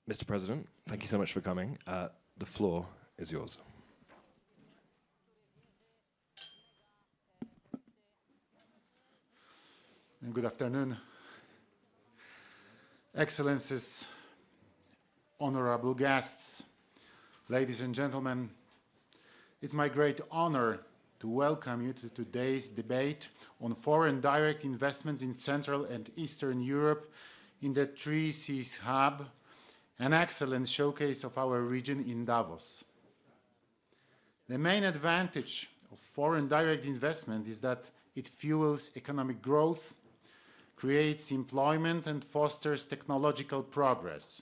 Mr. President, thank you so much for coming. The floor is yours. Good afternoon, Excellencies, honorable guests, ladies and gentlemen. It's my great honor to welcome you to today's debate on foreign direct investments in Central and Eastern Europe in the Three Seas Hub, an excellent showcase of our region in Davos. The main advantage of foreign direct investment is that it fuels economic growth, creates employment, and fosters technological progress.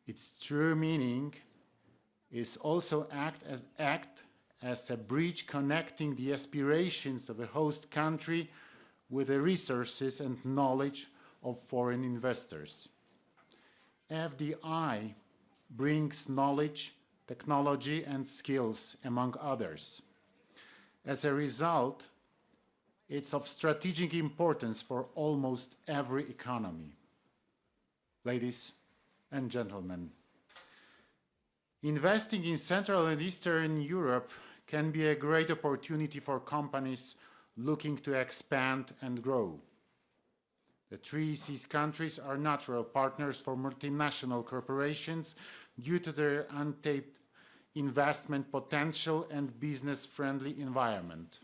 Its true meaning is also act as a bridge connecting the aspirations of a host country with the resources and knowledge of foreign investors. FDI brings knowledge, technology, and skills, among others. As a result, it's of strategic importance for almost every economy. Ladies and gentlemen, investing in Central and Eastern Europe can be a great opportunity for companies looking to expand and grow. The Three Seas countries are natural partners for multinational corporations due to their untapped investment potential and business-friendly environment.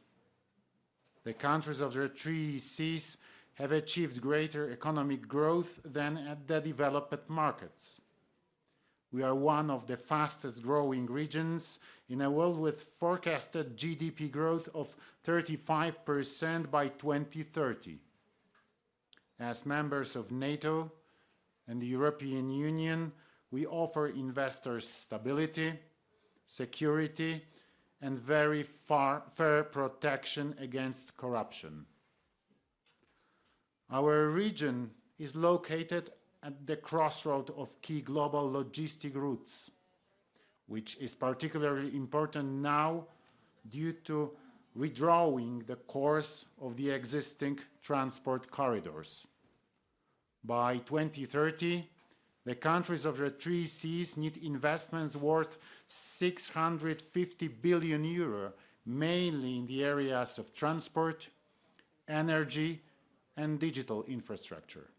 The countries of the Three Seas have achieved greater economic growth than at the developed markets. We are one of the fastest growing regions in a world with forecasted GDP growth of 35% by 2030. As members of NATO and the European Union, we offer investors stability, security, and very fair protection against corruption. Our region is located at the crossroad of key global logistic routes, which is particularly important now due to redrawing the course of the existing transport corridors. By 2030, the countries of the Three Seas need investments worth 650 billion euro, mainly in the areas of transport, energy, and digital infrastructure.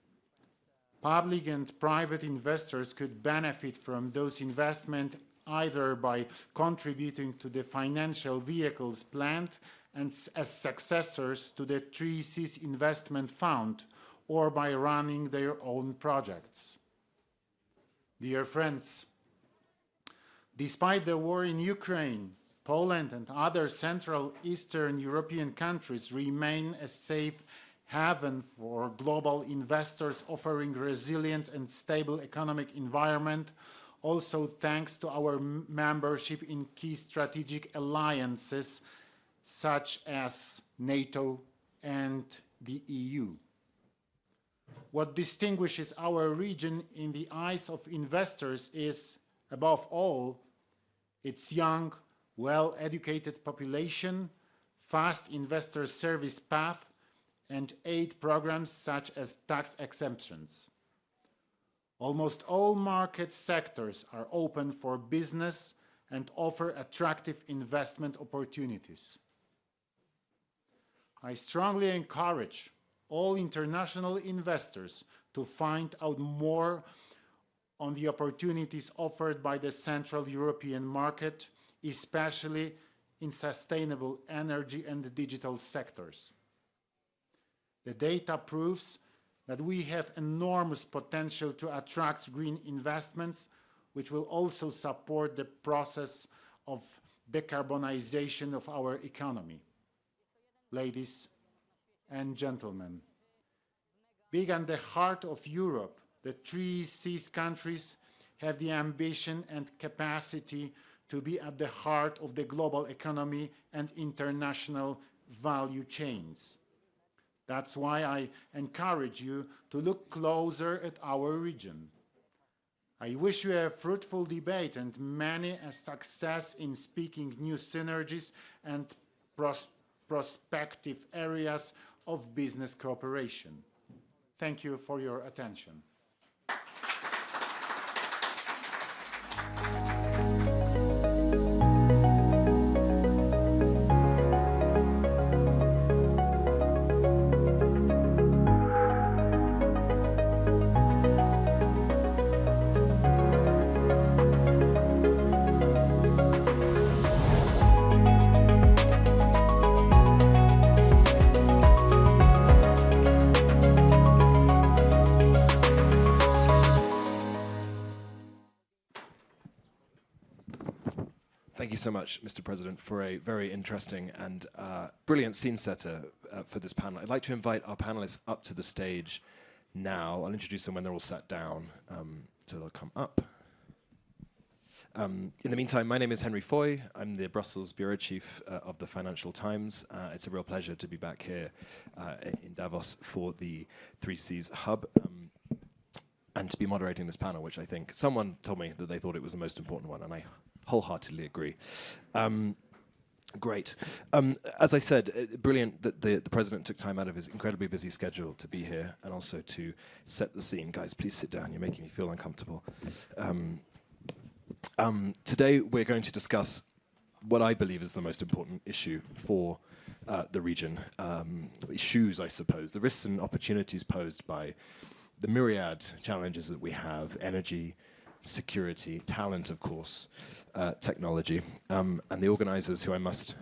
Public and private investors could benefit from those investments either by contributing to the financial vehicles planned and as successors to the Three Seas Investment Fund, or by running their own projects. Dear friends, despite the war in Ukraine, Poland and other Central Eastern European countries remain a safe haven for global investors, offering resilient and stable economic environment, also thanks to our membership in key strategic alliances such as NATO and the EU. What distinguishes our region in the eyes of investors is, above all, its young, well-educated population, fast investor service path, and aid programs such as tax exemptions. Almost all market sectors are open for business and offer attractive investment opportunities. I strongly encourage all international investors to find out more on the opportunities offered by the Central European market, especially in sustainable energy and digital sectors. The data proves that we have enormous potential to attract green investments, which will also support the process of decarbonization of our economy. Ladies and gentlemen, being at the heart of Europe, the Three Seas countries have the ambition and capacity to be at the heart of the global economy and international value chains. That's why I encourage you to look closer at our region. I wish you a fruitful debate and many a success in speaking new synergies and prospective areas of business cooperation. Thank you for your attention. Thank you so much, Mr. President, for a very interesting and brilliant scene setter for this panel. I'd like to invite our panelists up to the stage now. I'll introduce them when they're all sat down, so they'll come up. In the meantime, my name is Henry Foy. I'm the Brussels Bureau Chief of the Financial Times. It's a real pleasure to be back here in Davos for the 3Cs Hub. And to be moderating this panel, which I think someone told me that they thought it was the most important one, and I wholeheartedly agree. Great. As I said, brilliant that the President took time out of his incredibly busy schedule to be here and also to set the scene. Guys, please sit down. You're making me feel uncomfortable. Today, we're going to discuss what I believe is the most important issue for the region. Issues, I suppose, the risks and opportunities posed by the myriad challenges that we have: energy, security, talent, of course, technology. And the organizers, who I must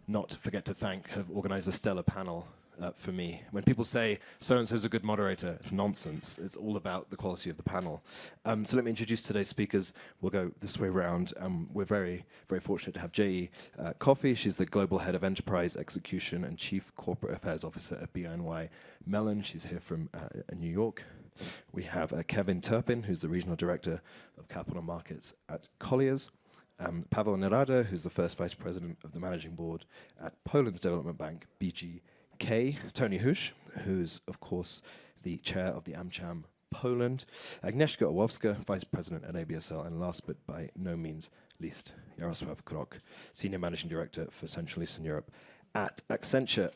not forget to thank, have organized a stellar panel for me. When people say so-and-so's a good moderator, it's nonsense. It's all about the quality of the panel. So let me introduce today's speakers. We'll go this way round. We're very, very fortunate to have Jayee Koffey. She's the Global Head of Enterprise Execution and Chief Corporate Affairs Officer at BNY Mellon. She's here from New York. We have Kevin Turpin, who's the Regional Director of Capital Markets at Colliers. Pavel Nerada, who's the first Vice President of the Managing Board at Poland's Development Bank, BGK. Tony Housh, who's, of course, the Chair of the AmCham Poland. Agnieszka Orłowska, Vice President at ABSL. And last but by no means least, Jarosław Kroc, Senior Managing Director for Central Eastern Europe at Accenture.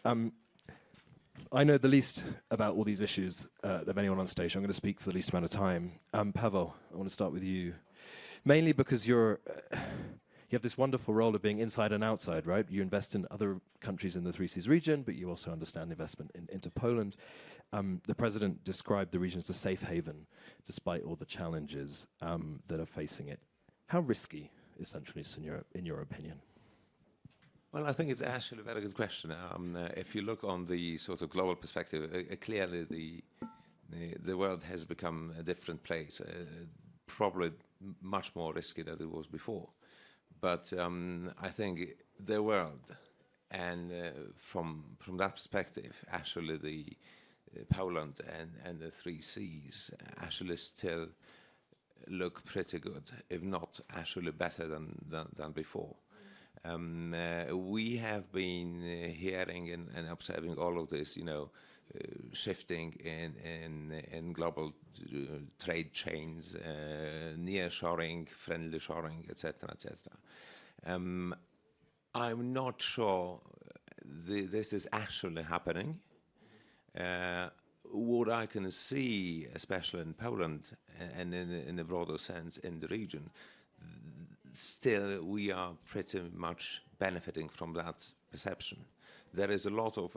I know the least about all these issues of anyone on stage. I'm going to speak for the least amount of time. Pavel, I want to start with you, mainly because you have this wonderful role of being inside and outside, right? You invest in other countries in the 3Cs region, but you also understand investment into Poland. The President described the region as a safe haven, despite all the challenges that are facing it. How risky is Central Eastern Europe, in your opinion? Well, I think it's actually a very good question. If you look on the sort of global perspective, clearly the world has become a different place, probably much more risky than it was before. But I think the world, and from that perspective, actually the Poland and the 3Cs actually still look pretty good, if not actually better than before. We have been hearing and observing all of this, shifting in global trade chains, near-shoring, friendly shoring, etc., etc. I'm not sure this is actually happening. What I can see, especially in Poland and in a broader sense in the region, still we are pretty much benefiting from that perception. There is a lot of,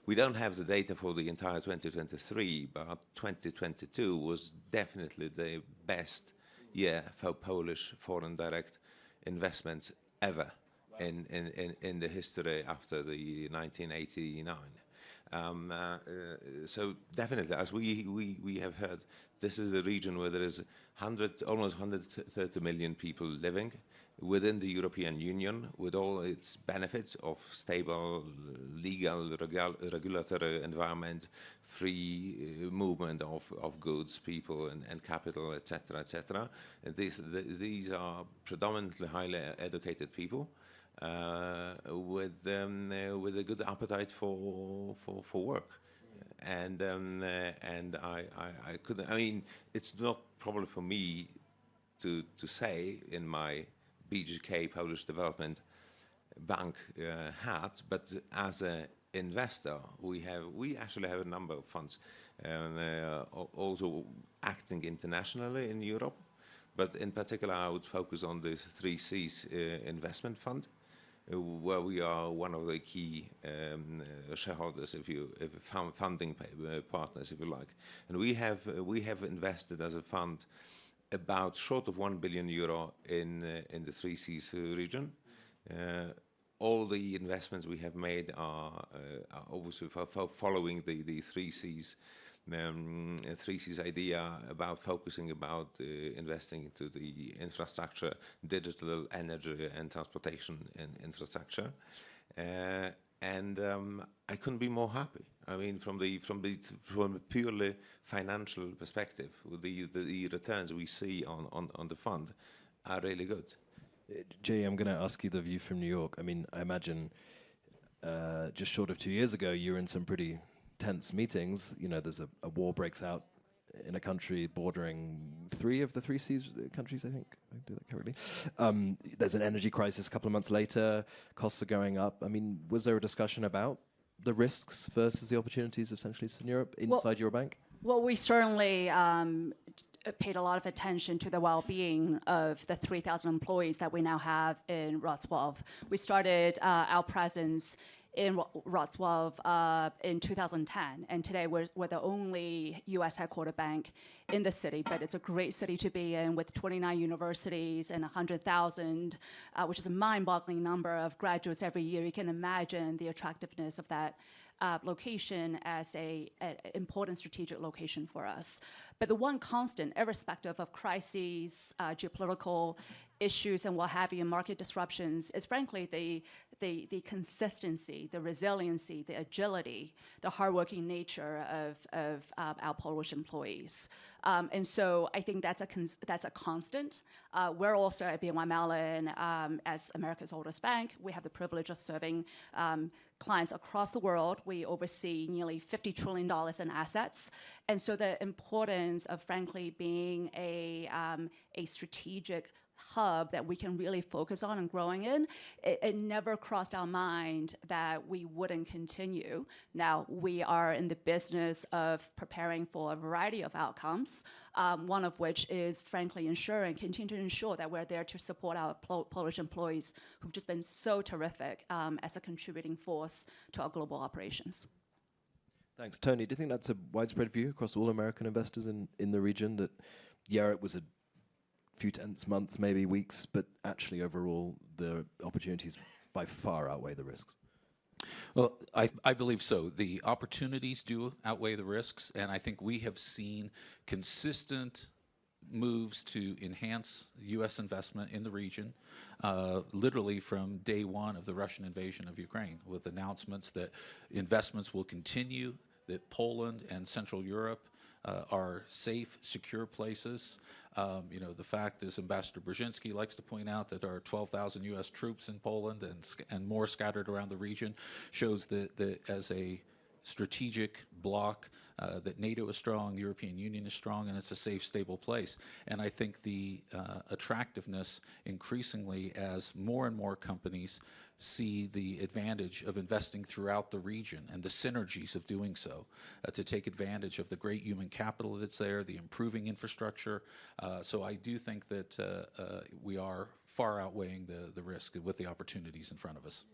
we don't have the data for the entire 2023, but 2022 was definitely the best year for Polish foreign direct investments ever in the history after the 1989. So definitely, as we have heard, this is a region where there is almost 130 million people living within the European Union, with all its benefits of stable, legal, regulatory environment, free movement of goods, people, and capital, etc., etc. These are predominantly highly educated people with a good appetite for work. And I couldn't. I mean, it's not probably for me to say in my BGK Polish Development Bank hat, but as an investor, we actually have a number of funds, also acting internationally in Europe, But in particular, I would focus on this 3Cs investment fund, where we are one of the key shareholders, funding partners, if you like. And we have invested as a fund about short of €1 billion in the 3Cs region. All the investments we have made are obviously following the 3Cs. 3Cs idea about focusing about investing into the infrastructure, digital, energy, and transportation infrastructure. And I couldn't be more happy. I mean, from a purely financial perspective, the returns we see on the fund are really good. Jayee, I'm going to ask you the view from New York. I mean, I imagine just short of 2 years ago, you were in some pretty tense meetings. You know, there's a war breaks out in a country bordering 3 of the 3Cs countries, I think. I do that correctly. There's an energy crisis a couple of months later. Costs are going up. I mean, was there a discussion about the risks versus the opportunities of Central Eastern Europe inside your bank? Well, we certainly paid a lot of attention to the well-being of the 3,000 employees that we now have in Wrocław. We started our presence in Wrocław in 2010, and today we're the only U.S. headquartered bank in the city, but it's a great city to be in with 29 universities and 100,000, which is a mind-boggling number of graduates every year. You can imagine the attractiveness of that location as an important strategic location for us. But the one constant, irrespective of crises, geopolitical issues and what have you, market disruptions, is frankly the consistency, the resiliency, the agility, the hardworking nature of our Polish employees. And so I think that's a constant. We're also at BNY Mellon, as America's oldest bank, we have the privilege of serving clients across the world. We oversee nearly $50 trillion in assets. And so the importance of, frankly, being a strategic hub that we can really focus on and growing in, it never crossed our mind that we wouldn't continue. Now, we are in the business of preparing for a variety of outcomes, one of which is, frankly, continue to ensure that we're there to support our Polish employees who've just been so terrific as a contributing force to our global operations. Thanks. Tony, do you think that's a widespread view across all American investors in the region that, yeah, it was a few tense months, maybe weeks, but actually overall the opportunities by far outweigh the risks? Well, I believe so. The opportunities do outweigh the risks, and I think we have seen consistent moves to enhance U.S. investment in the region, literally from day one of the Russian invasion of Ukraine, with announcements that investments will continue, that Poland and Central Europe are safe, secure places. You know, the fact is, Ambassador Brzezinski likes to point out that there are 12,000 U.S. troops in Poland and more scattered around the region, shows that as a strategic bloc, that NATO is strong, the European Union is strong, and it's a safe, stable place. And I think the attractiveness increasingly as more and more companies see the advantage of investing throughout the region and the synergies of doing so, to take advantage of the great human capital that's there, the improving infrastructure. So I do think that we are far outweighing the risk with the opportunities in front of us.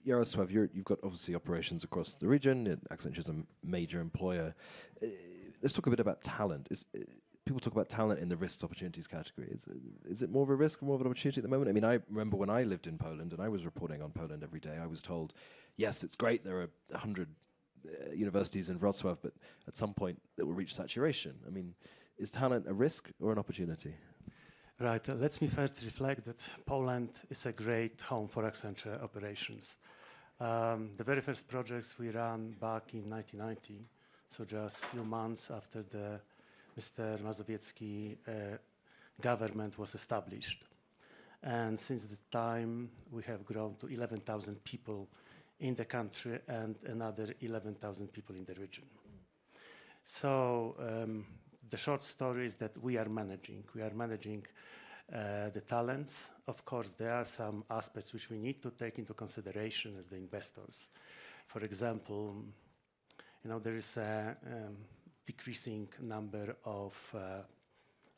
Jarosław, you've got obviously operations across the region. Accenture is a major employer. Let's talk a bit about talent. People talk about talent in the risks opportunities category. Is it more of a risk or more of an opportunity at the moment? I mean, I remember when I lived in Poland and I was reporting on Poland every day, I was told, yes, it's great, there are 100 universities in Wrocław, but at some point it will reach saturation. I mean, is talent a risk or an opportunity? Right. Let me first reflect that Poland is a great home for Accenture operations. The very first projects we ran back in 1990, so just a few months after the Mr. Mazowiecki government was established. And since the time, we have grown to 11,000 people in the country and another 11,000 people in the region. So the short story is that we are managing the talents. Of course, there are some aspects which we need to take into consideration as the investors. For example, you know, there is a decreasing number of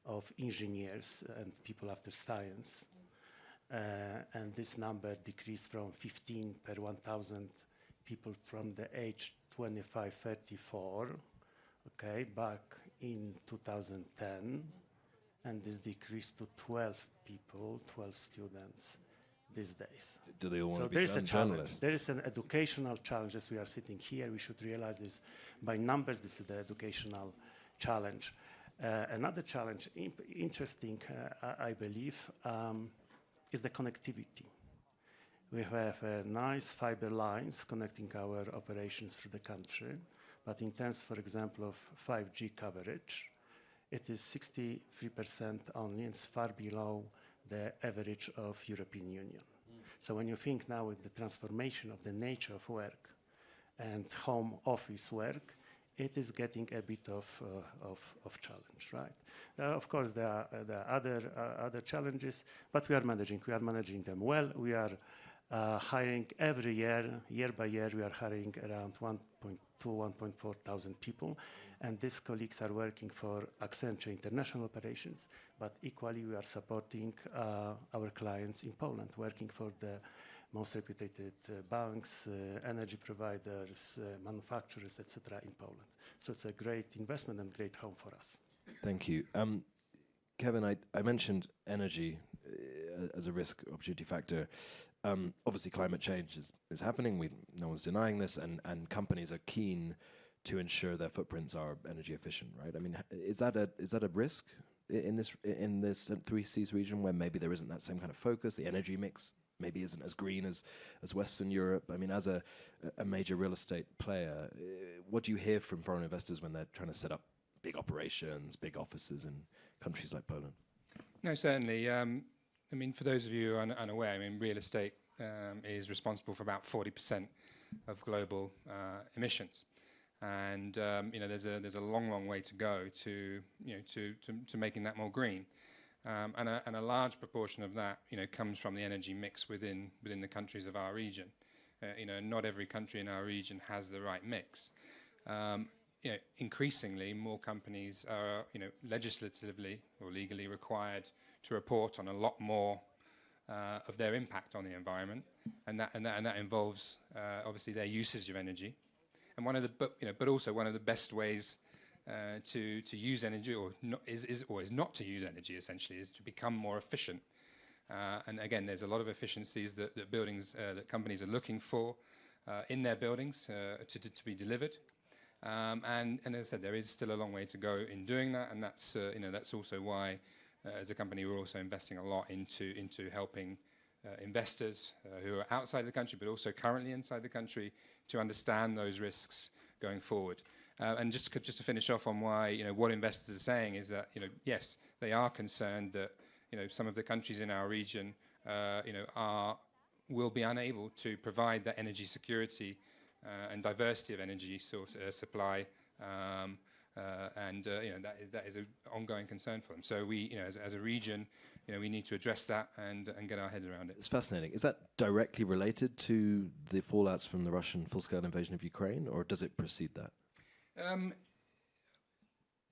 of engineers and people after science. And this number decreased from 15 per 1,000 people from the age 25-34, okay, back in 2010. And this decreased to 12 people, 12 students these days. Do they all want So to there is a become challenge. journalists? There is an educational challenge as we are sitting here. We should realize this by numbers. This is the educational challenge. Another challenge, interesting, I believe, is the connectivity. We have nice fiber lines connecting our operations through the country, but in terms, for example, of 5G coverage, it is 63% only, and it's far below the average of European Union. So when you think now with the transformation of the nature of work and home office work, it is getting a bit of challenge, right? Of course, there are other challenges, but we are managing them well. We are hiring every year by year, we are hiring around 1.4 thousand people. And these colleagues are working for Accenture international operations, but equally we are supporting our clients in Poland, working for the most reputed banks, energy providers, manufacturers, etc. in Poland. So it's a great investment and great home for us. Thank you. Kevin, I mentioned energy as a risk opportunity factor. Obviously, climate change is happening. No one's denying this, and companies are keen to ensure their footprints are energy efficient, right? I mean, is that a risk in this Three Seas region where maybe there isn't that same kind of focus? The energy mix maybe isn't as green as Western Europe. I mean, as a major real estate player, what do you hear from foreign investors when they're trying to set up big operations, big offices in countries like Poland? No, certainly. I mean, for those of you who are unaware, I mean, real estate is responsible for about 40% of global emissions. And there's a long way to go to making that more green, and a large proportion of that comes from the energy mix within the countries of our region. Not every country in our region has the right mix. Increasingly, more companies are legislatively or legally required to report on a lot more of their impact on the environment, and that involves obviously their usage of energy. And but also one of the best ways to use energy, or is not to use energy, essentially, is to become more efficient. And again, there's a lot of efficiencies that companies are looking for in their buildings to be delivered. And as I said, there is still a long way to go in doing that, and that's also why, as a company, we're also investing a lot into helping investors who are outside the country, but also currently inside the country, to understand those risks going forward. And just to finish off on why, what investors are saying is that, yes, they are concerned that, some of the countries in our region, will be unable to provide that energy security and diversity of energy supply, and that is an ongoing concern for them. So we, as a region, we need to address that and get our heads around it. It's fascinating. Is that directly related to the fallouts from the Russian full-scale invasion of Ukraine, or does it precede that?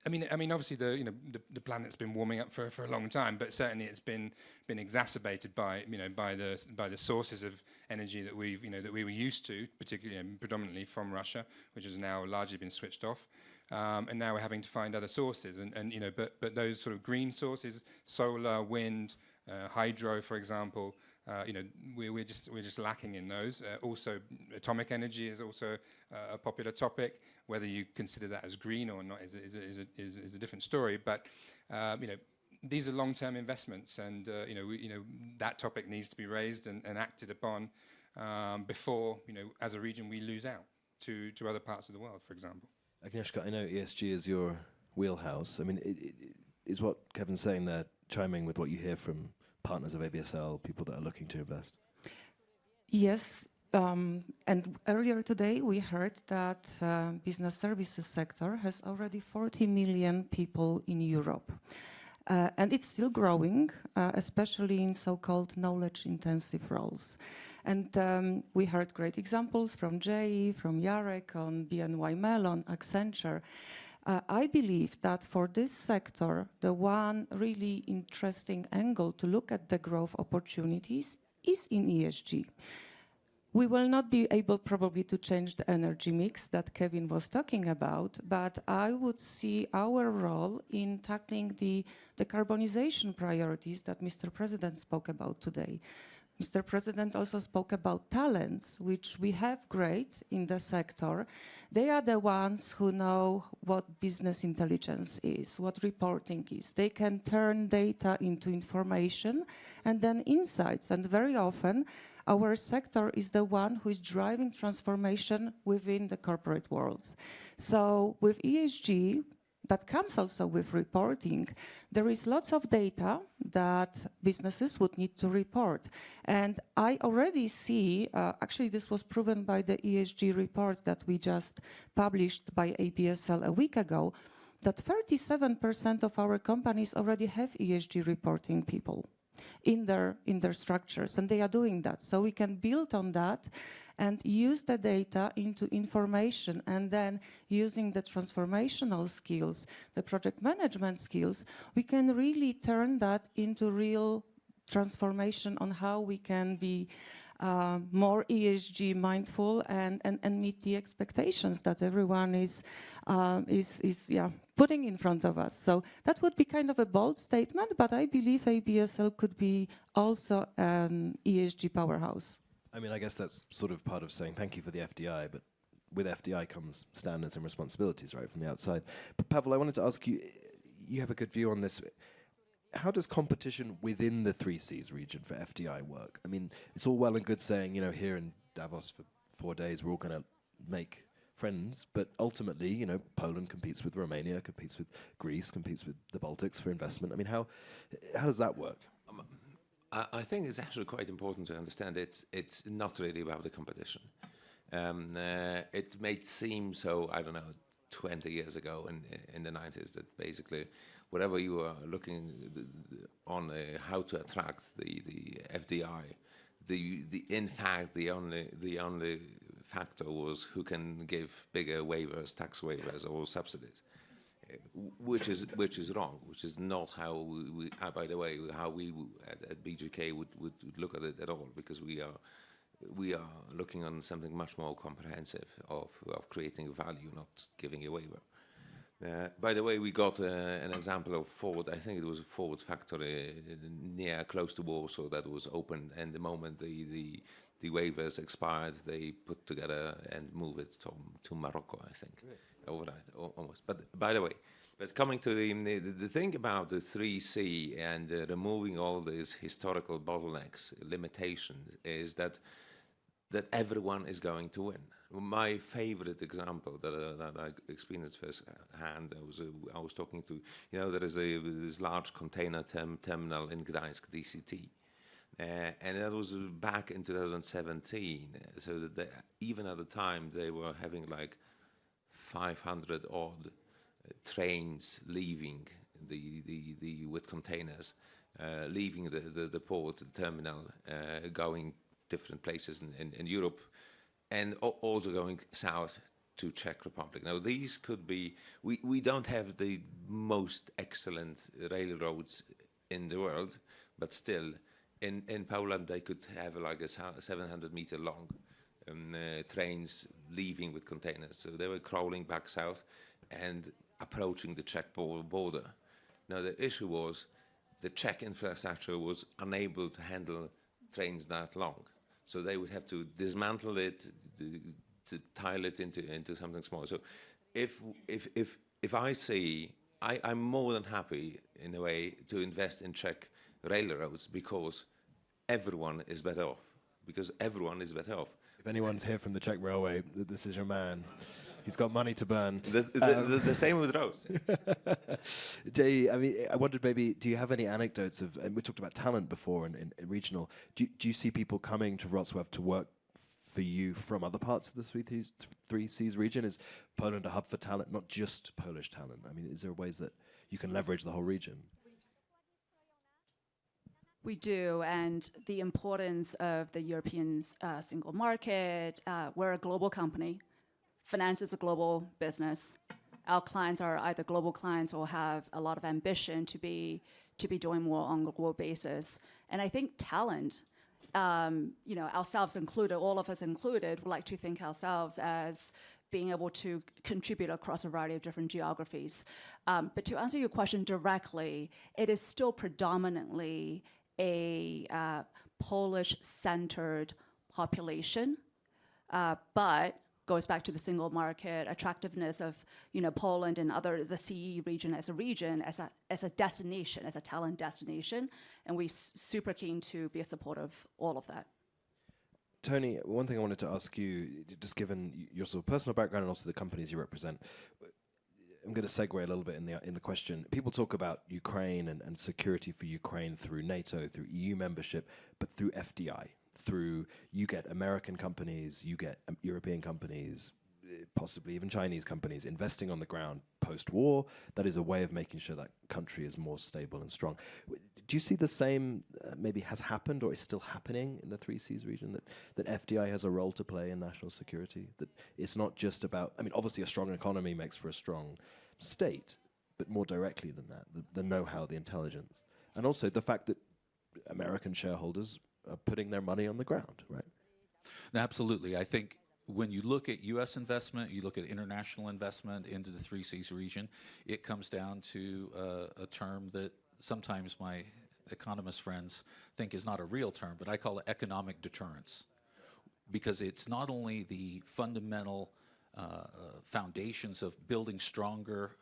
I mean, obviously the planet's been warming up for a long time, but certainly it's been exacerbated by the sources of energy that we were used to, particularly and predominantly from Russia, which has now largely been switched off, and now we're having to find other sources, but those sort of green sources, solar, wind, hydro, for example, we're just lacking in those. Also, atomic energy is also a popular topic. Whether you consider that as green or not is a different story. But these are long-term investments, and that topic needs to be raised and acted upon before, as a region, we lose out to other parts of the world, for example. Agnieszka, I know ESG is your wheelhouse. I mean, is what Kevin's saying there chiming with what you hear from partners of ABSL, people that are looking to invest? Yes, and earlier today we heard that business services sector has already 40 million people in Europe. And it's still growing, especially in so-called knowledge-intensive roles. And we heard great examples from Jayee, from Jarek on BNY Mellon, Accenture. I believe that for this sector, the one really interesting angle to look at the growth opportunities is in ESG. We will not be able probably to change the energy mix that Kevin was talking about, but I would see our role in tackling the decarbonization priorities that Mr. President spoke about today. Mr. President also spoke about talents, which we have great in the sector. They are the ones who know what business intelligence is, what reporting is. They can turn data into information and then insights. And very often, our sector is the one who is driving transformation within the corporate world. So with ESG, that comes also with reporting. There is lots of data that businesses would need to report. And I already see, actually this was proven by the ESG report that we just published by ABSL a week ago, that 37% of our companies already have ESG reporting people in their structures, and they are doing that. So we can build on that and use the data into information, and then using the transformational skills, the project management skills, we can really turn that into real transformation on how we can be more ESG mindful and meet the expectations that everyone is putting in front of us. So that would be kind of a bold statement, but I believe ABSL could be also an ESG powerhouse. I mean, I guess that's sort of part of saying thank you for the FDI, but with FDI comes standards and responsibilities, right, from the outside. But Pavel, I wanted to ask you, you have a good view on this. How does competition within the 3Cs region for FDI work? I mean, it's all well and good saying, you know, here in Davos for 4 days, we're all going to make friends, but ultimately, you know, Poland competes with Romania, competes with Greece, competes with the Baltics for investment. I mean, how does that work? I think it's actually quite important to understand it's not really about the competition. It may seem so, I don't know, 20 years ago in the 90s that basically whatever you are looking on how to attract the FDI, in fact the only factor was who can give bigger waivers, tax waivers or subsidies. Which is wrong, which is not how we by the way, how we at BGK would look at it at all, because we are looking on something much more comprehensive of creating value, not giving a waiver. By the way, we got an example of Ford. I think it was a Ford factory close to Warsaw that was open, and the moment the waivers expired, they put together and moved it to Morocco, I think. Really? Overnight, almost. But by the way, coming to the thing about the 3C and removing all these historical bottlenecks, limitations, is that everyone is going to win. My favorite example that I experienced firsthand, I was talking to, you know, there is this large container terminal in Gdańsk, DCT. And that was back in 2017. So that even at the time, they were having like 500 odd trains leaving with containers, leaving the port, the terminal, going different places in Europe, and also going south to Czech Republic. Now these could be, we don't have the most excellent railroads in the world, but still in Poland they could have like a 700-meter long trains leaving with containers. So they were crawling back south and approaching the Czech border. Now the issue was the Czech infrastructure was unable to handle trains that long. So they would have to dismantle it, to tile it into something small. So if I see, I'm more than happy in a way to invest in Czech railroads because everyone is better off. If anyone's here from the Czech Railway, this is your man. He's got money to burn. The same with roads. Jayee, I mean, I wondered maybe, do you have any anecdotes of, and we talked about talent before in regional, do you see people coming to Wrocław to work for you from other parts of the 3Cs region? Is Poland a hub for talent, not just Polish talent? I mean, is there ways that you can leverage the whole region? We do, and the importance of the European single market, we're a global company. Finance is a global business. our clients are either global clients or have a lot of ambition to be doing more on a global basis. And I think talent, ourselves included, all of us included, would like to think ourselves as being able to contribute across a variety of different geographies. But to answer your question directly, it is still predominantly a Polish-centered population, but goes back to the single market attractiveness of Poland and the CE region, as a destination, as a talent destination, and we're super keen to be a support of all of that. Tony, one thing I wanted to ask you, just given your sort of personal background and also the companies you represent, I'm going to segue a little bit in the question. People talk about Ukraine and security for Ukraine through NATO, through EU membership, but through FDI. You get American companies, you get European companies, possibly even Chinese companies investing on the ground post-war. That is a way of making sure that country is more stable and strong. Do you see the same maybe has happened or is still happening in the Three Seas region, that FDI has a role to play in national security? That it's not just about, obviously a strong economy makes for a strong state, but more directly than that, the know-how, the intelligence. And also the fact that American shareholders are putting their money on the ground, right? Absolutely. I think when you look at U.S. investment, you look at international investment into the Three Seas region, it comes down to a term that sometimes my economist friends think is not a real term, but I call it economic deterrence. Because it's not only the fundamental foundations of building stronger,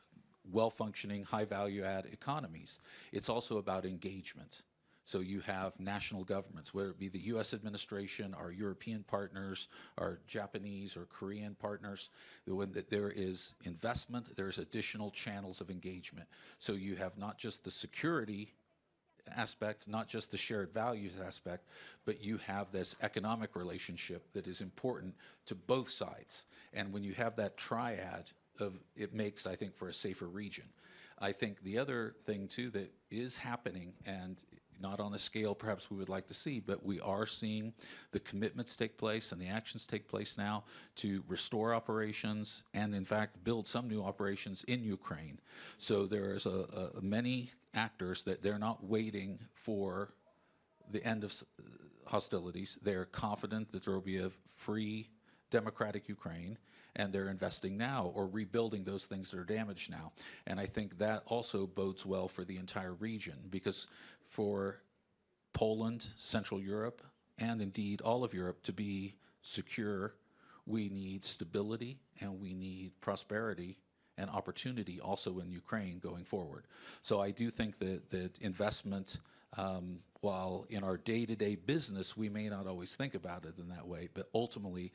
well-functioning, high-value-add economies, it's also about engagement. So you have national governments, whether it be the U.S. administration, our European partners, our Japanese or Korean partners. When there is investment, there's additional channels of engagement. So you have not just the security aspect, not just the shared values aspect, but you have this economic relationship that is important to both sides. And when you have that triad, it makes, I think, for a safer region. I think the other thing, too, that is happening, and not on a scale perhaps we would like to see, but we are seeing the commitments take place and the actions take place now to restore operations and, in fact, build some new operations in Ukraine. So there's many actors that they're not waiting for the end of hostilities. They're confident that there will be a free, democratic Ukraine, and they're investing now or rebuilding those things that are damaged now. And I think that also bodes well for the entire region, because for Poland, Central Europe, and indeed all of Europe to be secure, we need stability and we need prosperity and opportunity also in Ukraine going forward. So I do think that investment, while in our day-to-day business, we may not always think about it in that way, but ultimately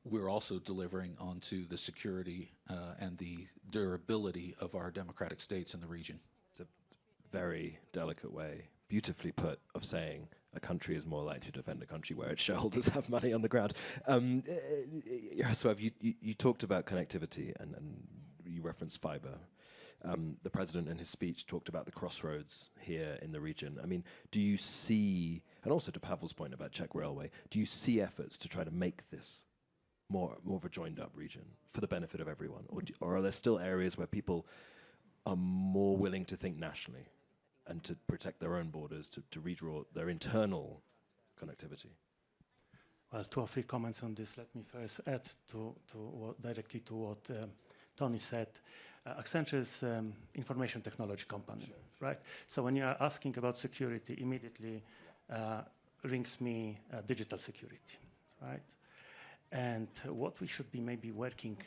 we're also delivering onto the security and the durability of our democratic states in the region. It's a very delicate way, beautifully put, of saying a country is more likely to defend a country where its shareholders have money on the ground. Jarosław, you talked about connectivity and you referenced fiber. The president in his speech talked about the crossroads here in the region. Do you see, and also to Pavel's point about Czech Railway, do you see efforts to try to make this more of a joined up region for the benefit of everyone? Or are there still areas where people are more willing to think nationally and to protect their own borders, to redraw their internal connectivity? Well, 2 or 3 comments on this. Let me first add directly to what Tony said. Accenture is information technology company, right? So when you are asking about security, immediately rings me digital security, right? And what we should be maybe working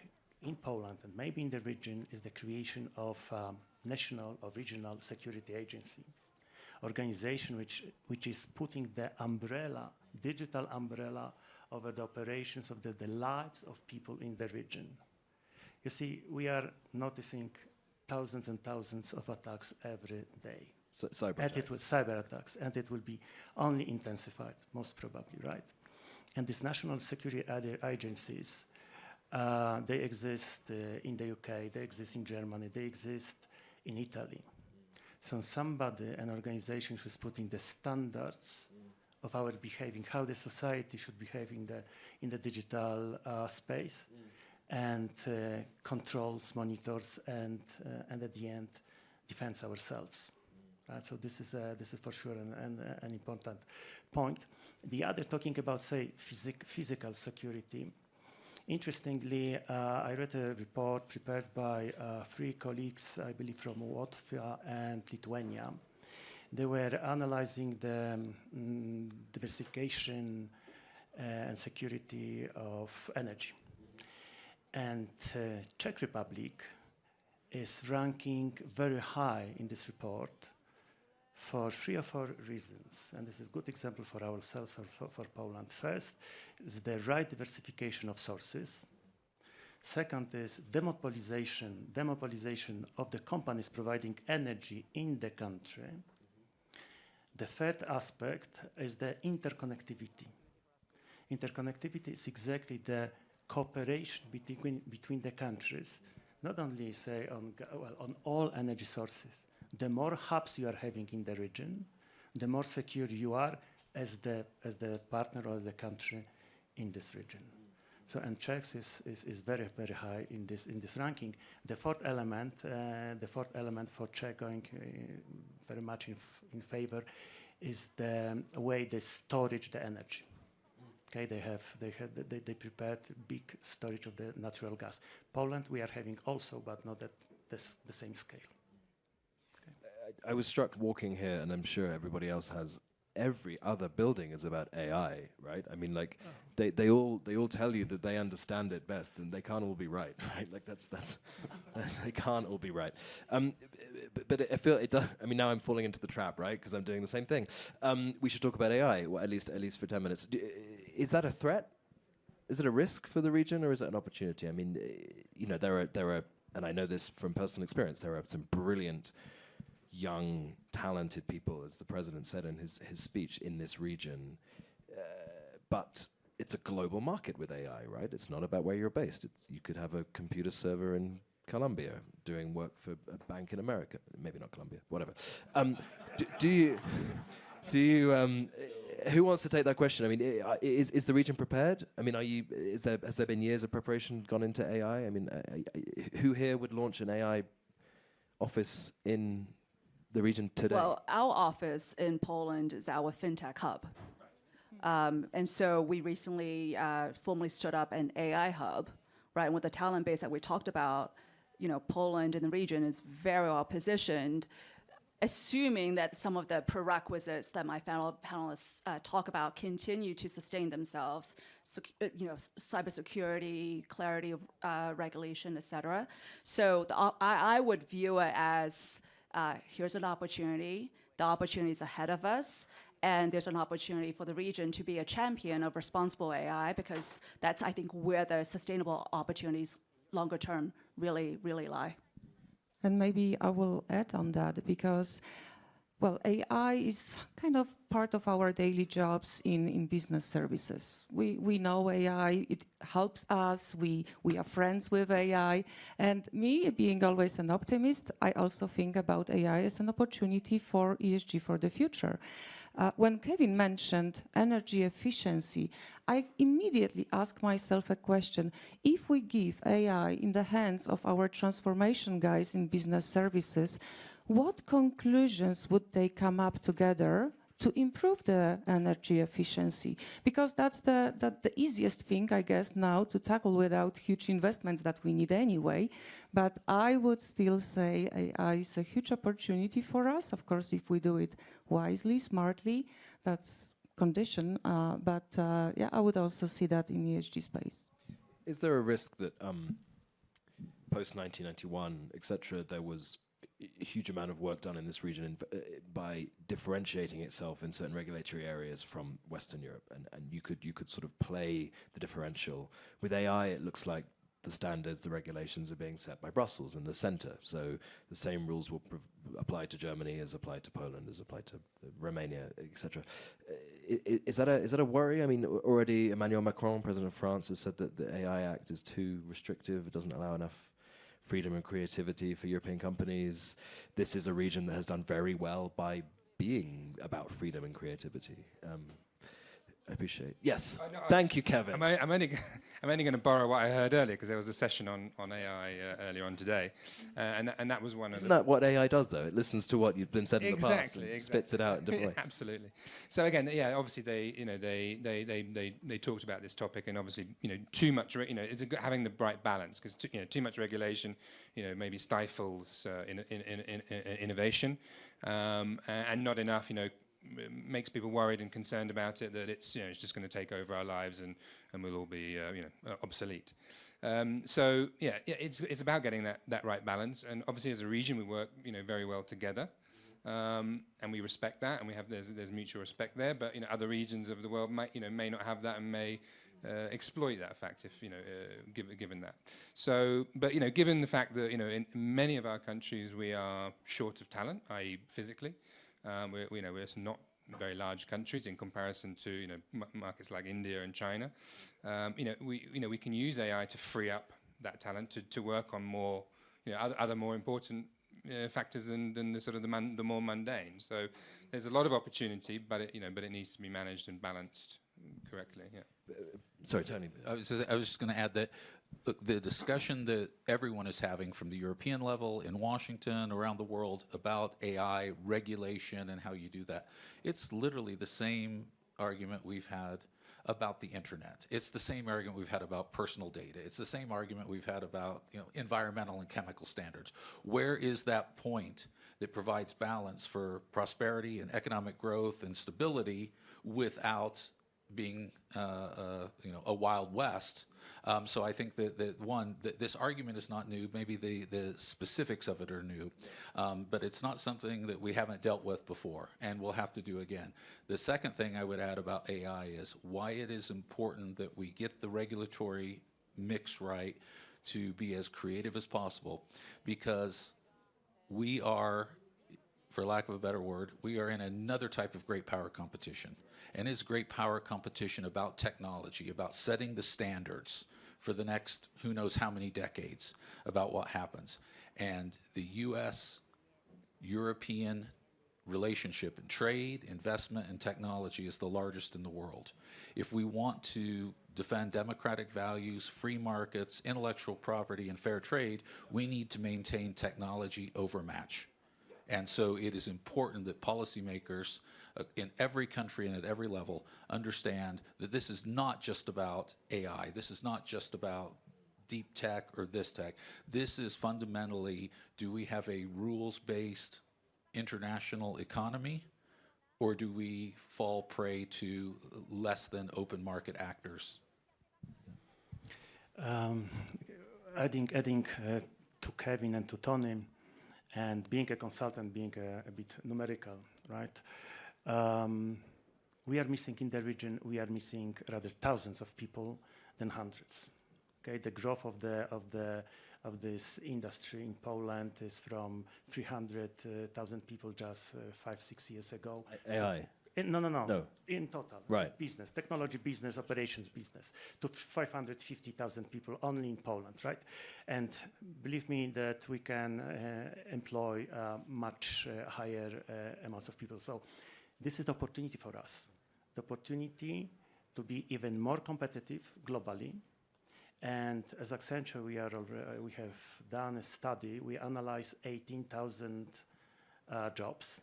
in Poland and maybe in the region is the creation of national or regional security agency, organization which is putting the umbrella, digital umbrella, over the operations of the lives of people in the region. You see, we are noticing thousands and thousands of attacks every day. Cyber attacks, and it will be only intensified, most probably, right? And these national security agencies, they exist in the UK, they exist in Germany, they exist in Italy. So an organization who's putting the standards of our behaving, how the society should behave in the digital space, and controls, monitors, and at the end, defends ourselves. So this is for sure an important point. The other, talking about, say, physical security. Interestingly, I read a report prepared by 3 colleagues, I believe from Latvia and Lithuania. They were analyzing the diversification and security of energy. And Czech Republic is ranking very high in this report for 3 or 4 reasons. And this is a good example for ourselves or for Poland. First is the right diversification of sources. Second is demonopolization of the companies providing energy in the country. The third aspect is the interconnectivity. Interconnectivity is exactly the cooperation between the countries, not only, say, on all energy sources. The more hubs you are having in the region, the more secure you are as the partner or the country in this region. So, and Czechs is very, very high in this ranking. The fourth element for Czech going very much in favor is the way they storage the energy. Okay, they prepared big storage of the natural gas. Poland we are having also, but not at the same scale. I was struck walking here, and I'm sure everybody else has. Every other building is about AI, right? I mean, like, they all tell you that they understand it best, and they can't all be right, right? Like that's they can't all be right. But I feel it does. I mean, now I'm falling into the trap, right? Because I'm doing the same thing. We should talk about AI, well, at least for 10 minutes. Is that a threat? Is it a risk for the region, or is it an opportunity? I mean, you know, there are, and I know this from personal experience. There are some brilliant, young, talented people, as the president said in his speech, in this region. But it's a global market with AI, right? It's not about where you're based. You could have a computer server in Colombia doing work for a bank in America. Maybe not Colombia, whatever. Do you who wants to take that question? I mean, is the region prepared? I mean, has there been years of preparation gone into AI? I mean, who here would launch an AI office in the region today? Well, our office in Poland is our fintech hub. And so we recently formally stood up an AI hub, right? And with the talent base that we talked about, you know, Poland in the region is very well positioned, assuming that some of the prerequisites that my panelists talk about continue to sustain themselves, you know, cybersecurity, clarity of regulation, et cetera. So I would view it as here's an opportunity. The opportunity is ahead of us. And there's an opportunity for the region to be a champion of responsible AI, because that's, I think, where the sustainable opportunities longer term really, really lie. And maybe I will add on that because, well, AI is kind of part of our daily jobs in business services. We know AI, it helps us, we are friends with AI. And me, being always an optimist, I also think about AI as an opportunity for ESG for the future. When Kevin mentioned energy efficiency, I immediately asked myself a question. If we give AI in the hands of our transformation guys in business services, what conclusions would they come up together to improve the energy efficiency? Because that's the easiest thing, I guess, now to tackle without huge investments that we need anyway. But I would still say AI is a huge opportunity for us. Of course, if we do it wisely, smartly, that's condition. Yeah, I would also see that in the ESG space. Is there a risk that post-1991, etc., there was a huge amount of work done in this region by differentiating itself in certain regulatory areas from Western Europe, and you could sort of play the differential. With AI, it looks like the standards, the regulations are being set by Brussels in the center. So the same rules will apply to Germany as apply to Poland, as apply to Romania, etc. Is that a worry? I mean, already Emmanuel Macron, President of France, has said that the AI Act is too restrictive. It doesn't allow enough freedom and creativity for European companies. This is a region that has done very well by being about freedom and creativity. I appreciate. Yes. No, Thank you, Kevin. I'm only going to borrow what I heard earlier because there was a session on AI earlier on today, and that was one of Isn't that what AI does, though? It listens to what you've been said in the past and exactly. spits it out in a different way. Absolutely. So again, yeah, obviously they talked about this topic, and obviously too much it's having the right balance, because too much regulation maybe stifles innovation, and not enough makes people worried and concerned about it, that it's it's just going to take over our lives and we'll all be obsolete. So yeah, it's about getting that right balance, and obviously as a region we work very well together, and we respect that, and there's mutual respect there. But other regions of the world may not have that, and may exploit that fact if given that. So, but given the fact that in many of our countries we are short of talent, i.e. physically. We're not very large countries in comparison to markets like India and China. We can use AI to free up that talent to work on more other more important factors than the sort of the more mundane. So there's a lot of opportunity, but it needs to be managed and balanced correctly. Yeah. Sorry, Tony. I was just going to add that the discussion that everyone is having from the European level, in Washington, around the world, about AI regulation and how you do that, it's literally the same argument we've had about the internet. It's the same argument we've had about personal data. It's the same argument we've had about environmental and chemical standards. Where is that point that provides balance for prosperity and economic growth and stability without being a Wild West? So I think that this argument is not new. Maybe the specifics of it are new, but it's not something that we haven't dealt with before, and we'll have to do again. The second thing I would add about AI is why it is important that we get the regulatory mix right to be as creative as possible, because we are, for lack of a better word, we are in another type of great power competition. And it's great power competition about technology, about setting the standards for the next who knows how many decades about what happens. And the US-European relationship in trade, investment, and technology is the largest in the world. If we want to defend democratic values, free markets, intellectual property, and fair trade, we need to maintain technology overmatch. And so it is important that policymakers in every country and at every level understand that this is not just about AI. This is not just about deep tech or this tech. This is fundamentally, do we have a rules-based international economy, or do we fall prey to less than open market actors? Adding to Kevin and to Tony, and being a consultant, being a bit numerical, right? We are missing in the region. We are missing rather thousands of people than hundreds. Okay, the growth of this industry in Poland is from 300,000 people just 5-6 years ago. AI. No. In total, right? Business, technology, business, operations, business, to 550,000 people only in Poland, right? And believe me that we can employ much higher amounts of people. So this is the opportunity for us, the opportunity to be even more competitive globally. And as Accenture, we have done a study. We analyzed 18,000 jobs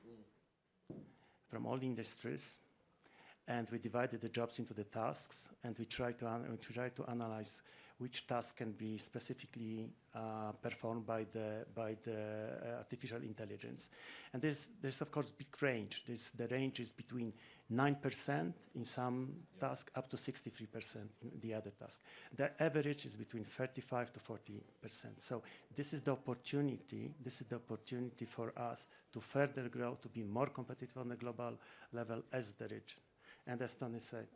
from all industries, and we divided the jobs into the tasks, and we try to analyze which task can be specifically performed by the artificial intelligence. And there's of course big range. The range is between 9% in some task up to 63% in the other task. The average is between 35 to 40%. So this is the opportunity. This is the opportunity for us to further grow, to be more competitive on the global level as the region. And as Tony said,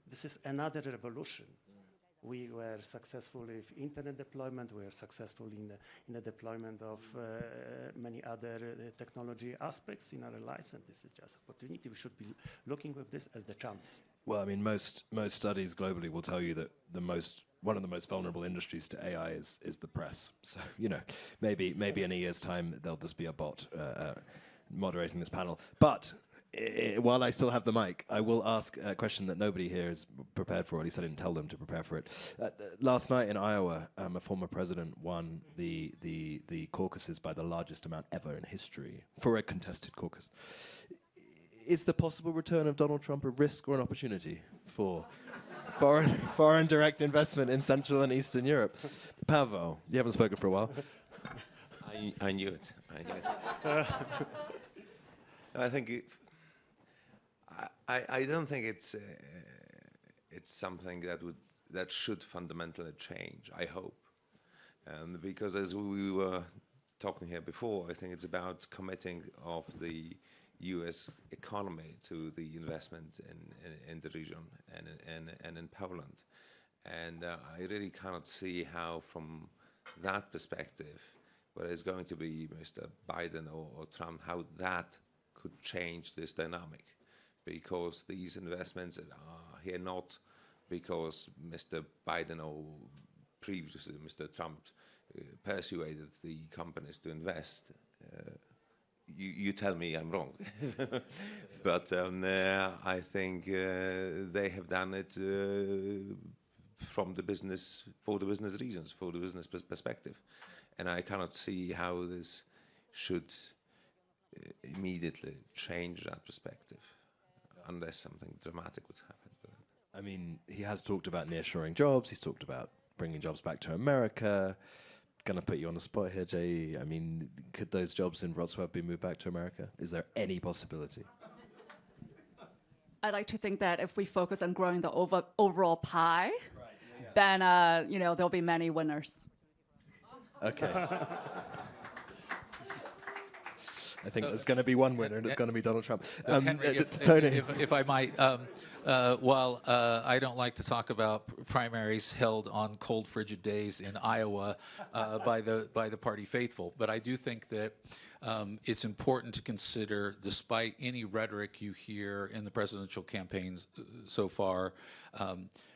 this is another revolution. We were successful with internet deployment. We were successful in the deployment of many other technology aspects in our lives, and this is just opportunity. We should be looking with this as the chance. Well, I mean, most studies globally will tell you that one of the most vulnerable industries to AI is the press. So maybe in a year's time there'll just be a bot moderating this panel. But while I still have the mic, I will ask a question that nobody here is prepared for, or at least I didn't tell them to prepare for it. Last night in Iowa, a former president won the caucuses by the largest amount ever in history for a contested caucus. Is the possible return of Donald Trump a risk or an opportunity for foreign direct investment in Central and Eastern Europe? Pavel, you haven't spoken for a while. I knew it. I think I don't think it's something that should fundamentally change. I hope, because as we were talking here before, I think it's about committing of the U.S. economy to the investment in the region and in Poland, and I really cannot see how, from that perspective, whether it's going to be Mr. Biden or Trump, how that could change this dynamic, because these investments are here not because Mr. Biden or previously Mr. Trump persuaded the companies to invest. You tell me I'm wrong, but I think they have done it from the business, for the business reasons, for the business perspective, and I cannot see how this should immediately change that perspective, unless something dramatic would happen. I mean, he has talked about nearshoring jobs. He's talked about bringing jobs back to America. Gonna put you on the spot here, Jayee. I mean, could those jobs in Wrocław be moved back to America? Is there any possibility? I like to think that if we focus on growing the overall pie, then there'll be many winners. Okay. I think there's going to be one winner, and it's going to be Donald Trump. Henry, Tony, if I might, while I don't like to talk about primaries held on cold, frigid days in Iowa by the party faithful, but I do think that it's important to consider, despite any rhetoric you hear in the presidential campaigns so far,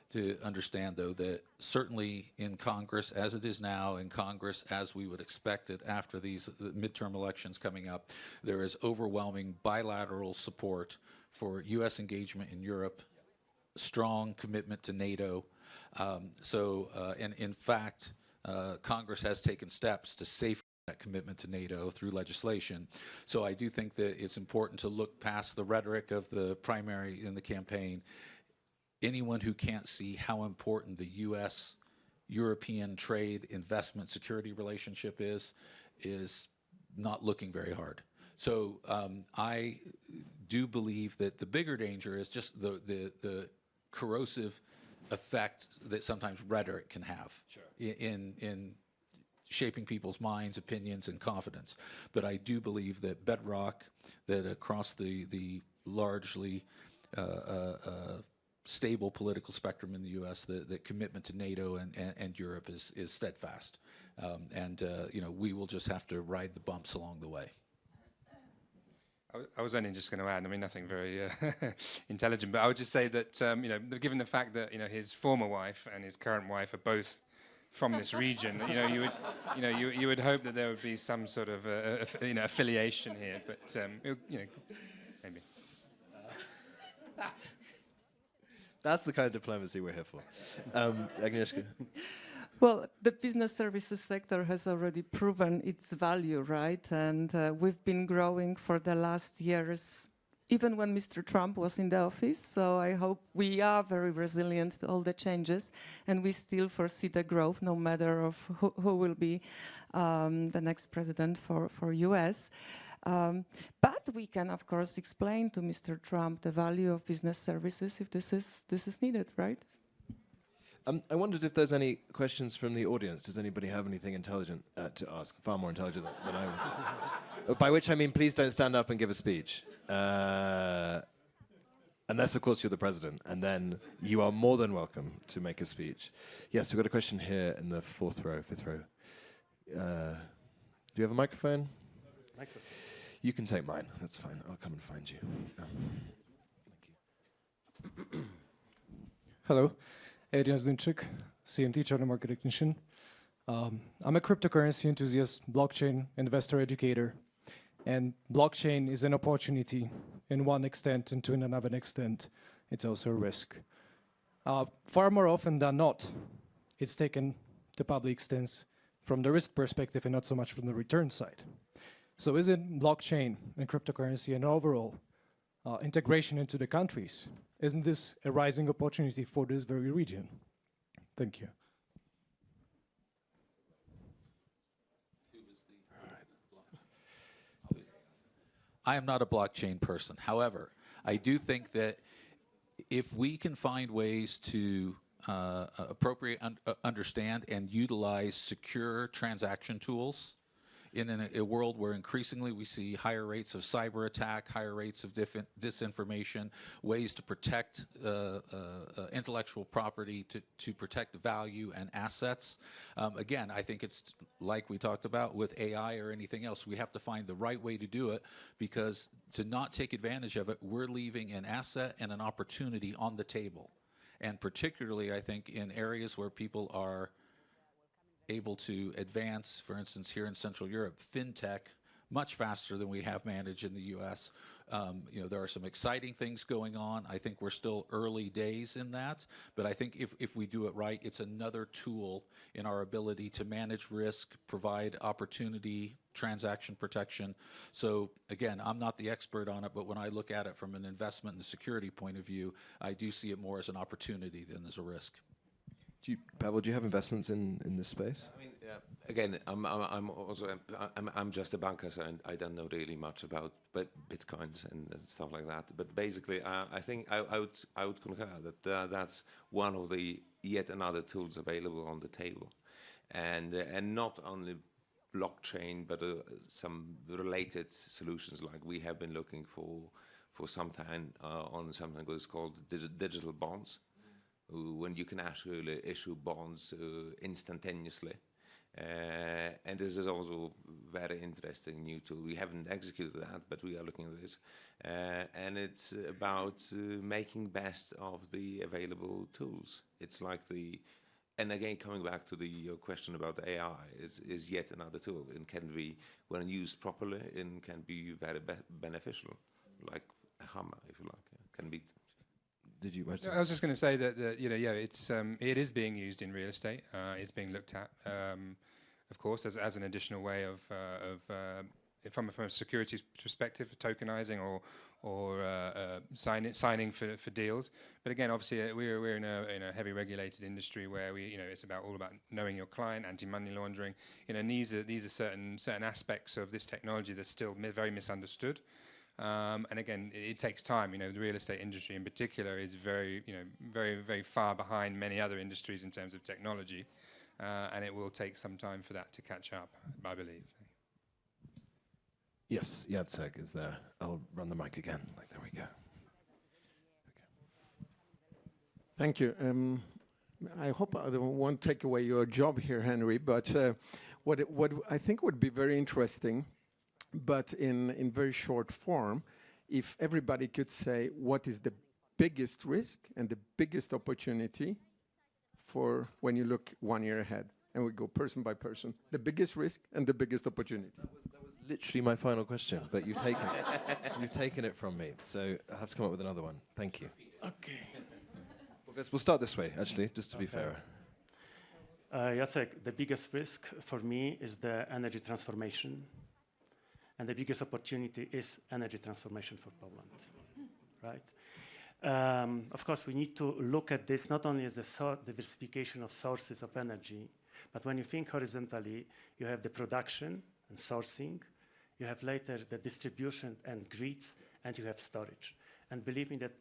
to understand, though, that certainly in Congress, as it is now, in Congress, as we would expect it after these midterm elections coming up, there is overwhelming bilateral support for U.S. engagement in Europe, strong commitment to NATO. And in fact, Congress has taken steps to safeguard that commitment to NATO through legislation. So I do think that it's important to look past the rhetoric of the primary in the campaign. Anyone who can't see how important the U.S.-European trade, investment, security relationship is not looking very hard. So I do believe that the bigger danger is just the corrosive effect that sometimes rhetoric can have in shaping people's minds, opinions, and confidence. But I do believe that bedrock, that across the largely stable political spectrum in the U.S., the commitment to NATO and Europe is steadfast, we will just have to ride the bumps along the way. I was only just going to add, I mean, nothing very intelligent, but I would just say that given the fact that his former wife and his current wife are both from this region, you would hope that there would be some sort of affiliation here, but maybe. That's the kind of diplomacy we're here for. Agnieszka. Well, the business services sector has already proven its value, right? And we've been growing for the last years, even when Mr. Trump was in the office. So I hope we are very resilient to all the changes, and we still foresee the growth, no matter of who will be the next president for US. But we can, of course, explain to Mr. Trump the value of business services if this is needed, right? I wondered if there's any questions from the audience. Does anybody have anything intelligent to ask? Far more intelligent than I would. By which I mean, please don't stand up and give a speech. Unless, of course, you're the president. And then you are more than welcome to make a speech. Yes, we've got a question here in the fifth row. Do you have a microphone? You can take mine. That's fine. I'll come and find you. Thank you. Hello. Adrian Zunchik, CMT, Charter Market Technician. I'm a cryptocurrency enthusiast, blockchain investor educator, and blockchain is an opportunity in one extent and to another extent, it's also a risk. Far more often than not, it's taken to public stance from the risk perspective and not so much from the return side. So is it blockchain and cryptocurrency and overall integration into the countries? Isn't this a rising opportunity for this very region? Thank you. I am not a blockchain person. However, I do think that if we can find ways to understand and utilize secure transaction tools in a world where increasingly we see higher rates of cyber attack, higher rates of disinformation, ways to protect intellectual property, to protect value and assets. Again, I think it's like we talked about with AI or anything else, we have to find the right way to do it, because to not take advantage of it, we're leaving an asset and an opportunity on the table. And particularly, I think, in areas where people are able to advance, for instance, here in Central Europe, fintech, much faster than we have managed in the U.S. There are some exciting things going on. I think we're still early days in that, but I think if we do it right, it's another tool in our ability to manage risk, provide opportunity, transaction protection. So again, I'm not the expert on it, but when I look at it from an investment and security point of view, I do see it more as an opportunity than as a risk. Pavel, do you have investments in this space? I mean, again, I'm just a banker, so I don't know really much about bitcoins and stuff like that. But basically, I think I would concur that that's one of the yet another tools available on the table, and not only blockchain, but some related solutions, like we have been looking for some time on something that's called digital bonds, when you can actually issue bonds instantaneously. And this is also very interesting new tool. We haven't executed that, but we are looking at this. And it's about making best of the available tools. It's like and again, coming back to your question about AI, is yet another tool. It can be, when used properly, it can be very beneficial, like a hammer, if you like. It can be. Did you? I was just going to say that it is being used in real estate. It's being looked at, of course, as an additional way of from a security perspective, tokenizing or signing for deals. But again, obviously, we're in a heavy regulated industry where it's all about knowing your client, anti-money laundering. And these are certain aspects of this technology that's still very misunderstood. And again, it takes time. The real estate industry in particular is very far behind many other industries in terms of technology, and it will take some time for that to catch up, I believe. Yes, Jacek is there. I'll run the mic again. There we go. Thank you. I hope I won't take away your job here, Henry, but what I think would be very interesting, but in very short form, if everybody could say what is the biggest risk and the biggest opportunity for when you look 1 year ahead, and we go person by person, the biggest risk and the biggest opportunity. That was literally my final question, but you've taken it from me, so I have to come up with another one. Thank you. Okay. Well, guys, we'll start this way, actually, just to be fair. Jacek, the biggest risk for me is the energy transformation. And the biggest opportunity is energy transformation for Poland, right? Of course, we need to look at this not only as the diversification of sources of energy, but when you think horizontally, you have the production and sourcing, you have later the distribution and grids, and you have storage. And believe me that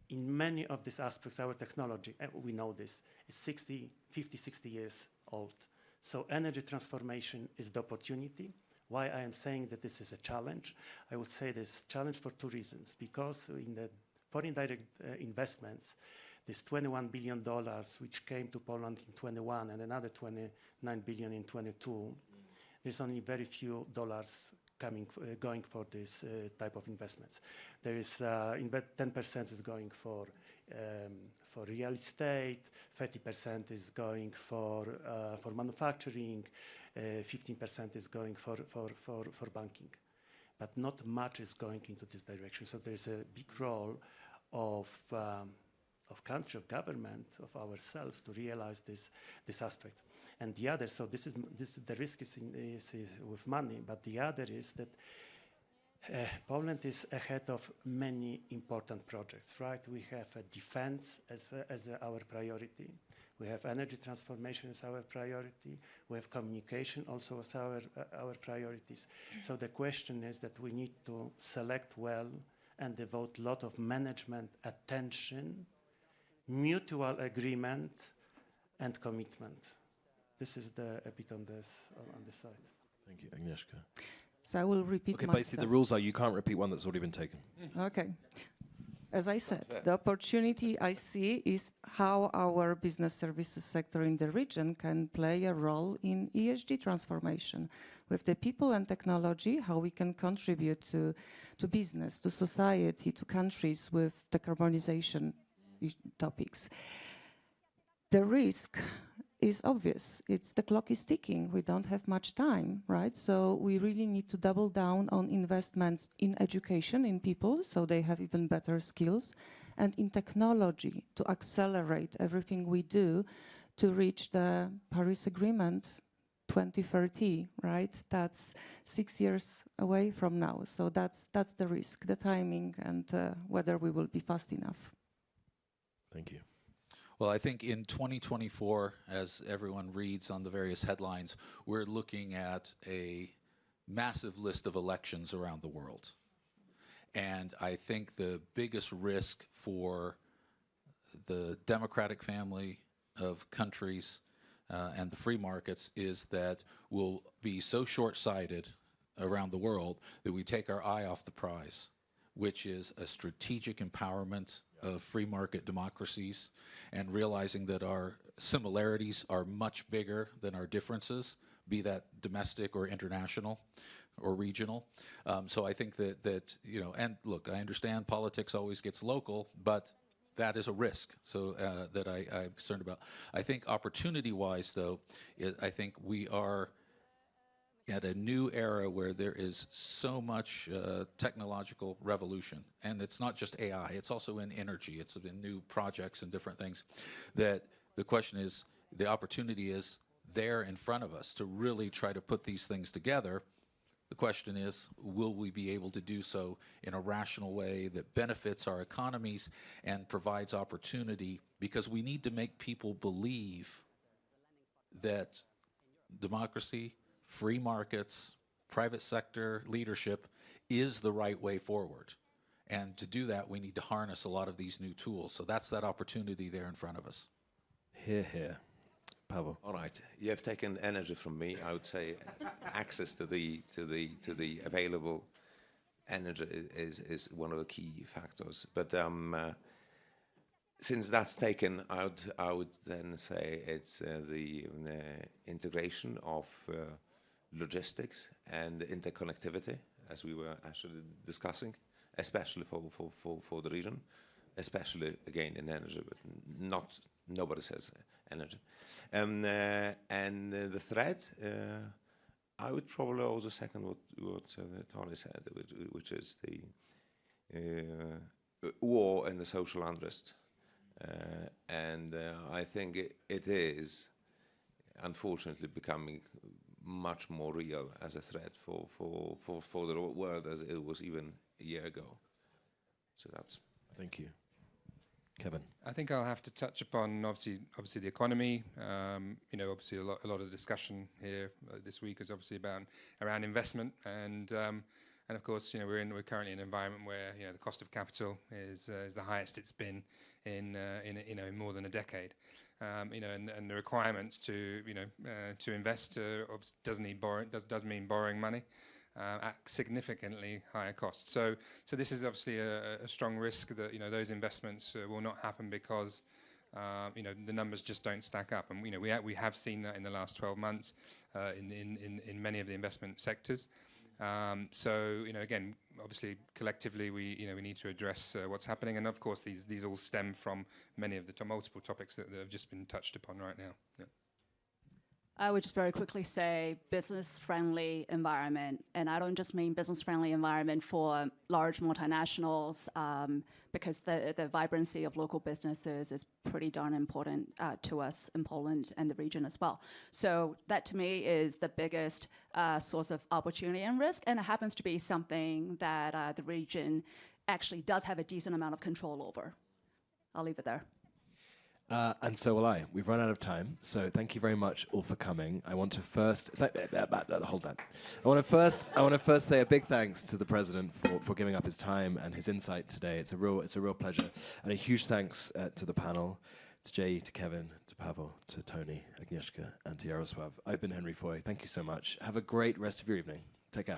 in many of these aspects, our technology, we know this, is 50, 60 years old. So energy transformation is the opportunity. Why I am saying that this is a challenge? I would say this challenge for two reasons. Because in the foreign direct investments, this $21 billion which came to Poland in 21 and another 29 billion in 22, there's only very few dollars going for this type of investments. There is 10% is going for real estate, 30% is going for manufacturing, 15% is going for banking. but not much is going into this direction. So there is a big role of country, of government, of ourselves to realize this aspect. And the other, so this is the risk is with money, but the other is that Poland is ahead of many important projects, right? We have defense as our priority. We have energy transformation as our priority. We have communication also as our priorities. So the question is that we need to select well and devote a lot of management attention, mutual agreement, and commitment. This is a bit on this side. Thank you, Agnieszka. So I will repeat Okay, myself. basically the rules are you can't repeat one that's already been taken. Okay. As I said, the opportunity I see is how our business services sector in the region can play a role in ESG transformation with the people and technology, how we can contribute to business, to society, to countries with decarbonization topics. The risk is obvious. The clock is ticking. We don't have much time, right? So we really need to double down on investments in education, in people, so they have even better skills, and in technology to accelerate everything we do to reach the Paris Agreement 2030, right? That's 6 years away from now. So that's the risk, the timing, and whether we will be fast enough. Thank you. Well, I think in 2024, as everyone reads on the various headlines, we're looking at a massive list of elections around the world. And I think the biggest risk for the democratic family of countries and the free markets is that we'll be so short-sighted around the world that we take our eye off the prize, which is a strategic empowerment of free market democracies, and realizing that our similarities are much bigger than our differences, be that domestic or international or regional. So I think that you know, and look, I understand politics always gets local, but that is a risk that I'm concerned about. I think opportunity-wise, though, I think we are at a new era where there is so much technological revolution. And it's not just AI, it's also in energy, it's in new projects and different things, that the question is, the opportunity is there in front of us to really try to put these things together. The question is, will we be able to do so in a rational way that benefits our economies and provides opportunity? Because we need to make people believe that democracy, free markets, private sector leadership is the right way forward. And to do that, we need to harness a lot of these new tools. So that's that opportunity there in front of us. Hear, hear. Pavel. All right, you have taken energy from me. I would say access to the available energy is one of the key factors. But since that's taken, I would then say it's the integration of logistics and interconnectivity, as we were actually discussing, especially for the region, especially again in energy, but nobody says energy. And the threat, I would probably also second what Tony said, which is the war and the social unrest. And I think it is unfortunately becoming much more real as a threat for the world as it was even a year ago. So that's. Thank you. Kevin. I think I'll have to touch upon obviously the economy. You know, obviously a lot of the discussion here this week is obviously around investment, and of course, you know, we're currently in an environment where, you know, the cost of capital is the highest it's been in more than a decade. You know, and the requirements to invest does mean borrowing money at significantly higher costs. So this is obviously a strong risk that, you know, those investments will not happen because you know, the numbers just don't stack up. And, you know, we have seen that in the last 12 months in many of the investment sectors. So, you know, again, obviously collectively we need to address what's happening, and of course these all stem from many of the multiple topics that have just been touched upon right now. Yeah. I would just very quickly say business-friendly environment, and I don't just mean business-friendly environment for large multinationals, because the vibrancy of local businesses is pretty darn important to us in Poland and the region as well. So that to me is the biggest source of opportunity and risk, and it happens to be something that the region actually does have a decent amount of control over. I'll leave it there. And so will I. We've run out of time, so thank you very much all for coming. I want to first hold that. I want to first say a big thanks to the president for giving up his time and his insight today. It's a real pleasure, and a huge thanks to the panel, to Jayee, to Kevin, to Pavel, to Tony, Agnieszka, and to Jarosław. I've been Henry Foy. Thank you so much. Have a great rest of your evening. Take care.